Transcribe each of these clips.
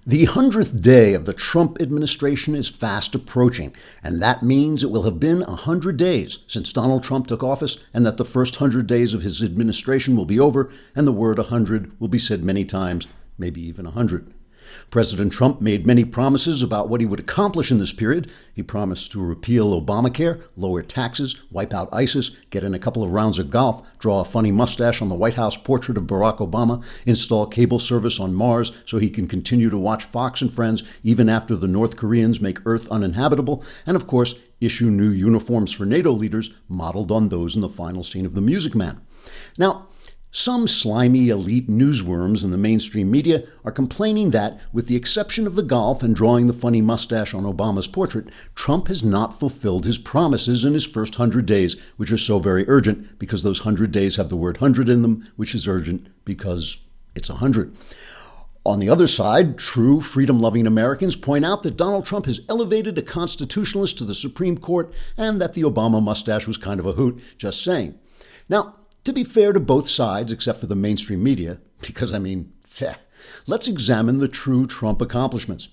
The 100th day of the Trump administration is fast approaching, and that means it will have been 100 days since Donald Trump took office, and that the first 100 days of his administration will be over, and the word 100 will be said many times, maybe even 100. President Trump made many promises about what he would accomplish in this period. He promised to repeal Obamacare, lower taxes, wipe out ISIS, get in a couple of rounds of golf, draw a funny mustache on the White House portrait of Barack Obama, install cable service on Mars so he can continue to watch Fox and Friends even after the North Koreans make Earth uninhabitable, and of course, issue new uniforms for NATO leaders modeled on those in the final scene of The Music Man. Now, some slimy elite newsworms in the mainstream media are complaining that, with the exception of the golf and drawing the funny mustache on Obama's portrait, Trump has not fulfilled his promises in his first 100 days, which are so very urgent because those 100 days have the word 100 in them, which is urgent because it's 100. On the other side, true freedom-loving Americans point out that Donald Trump has elevated a constitutionalist to the Supreme Court and that the Obama mustache was kind of a hoot, just saying. Now, to be fair to both sides, except for the mainstream media, because let's examine the true Trump accomplishments.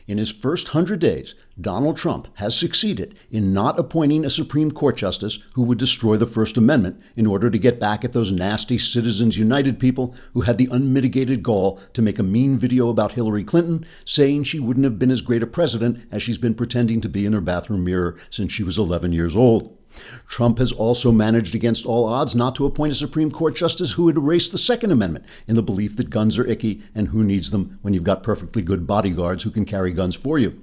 In his first 100 days, Donald Trump has succeeded in not appointing a Supreme Court justice who would destroy the First Amendment in order to get back at those nasty Citizens United people who had the unmitigated gall to make a mean video about Hillary Clinton, saying she wouldn't have been as great a president as she's been pretending to be in her bathroom mirror since she was 11 years old. Trump has also managed against all odds not to appoint a Supreme Court justice who would erase the Second Amendment in the belief that guns are icky and who needs them when you've got perfectly good bodyguards who can carry guns for you.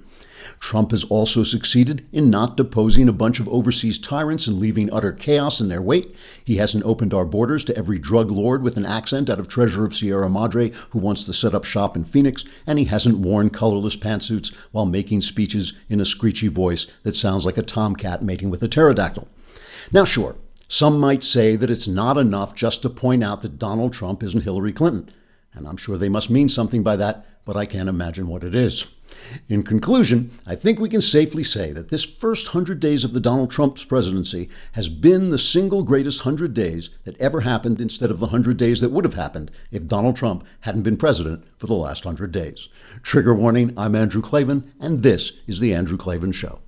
Trump has also succeeded in not deposing a bunch of overseas tyrants and leaving utter chaos in their wake. He hasn't opened our borders to every drug lord with an accent out of Treasure of Sierra Madre who wants to set up shop in Phoenix, and he hasn't worn colorless pantsuits while making speeches in a screechy voice that sounds like a tomcat mating with a pterodactyl. Now, sure, some might say that it's not enough just to point out that Donald Trump isn't Hillary Clinton, and I'm sure they must mean something by that, but I can't imagine what it is. In conclusion, I think we can safely say that this first 100 days of the Donald Trump's presidency has been the single greatest 100 days that ever happened instead of the 100 days that would have happened if Donald Trump hadn't been president for the last 100 days. Trigger warning, I'm Andrew Klavan, and this is The Andrew Klavan Show.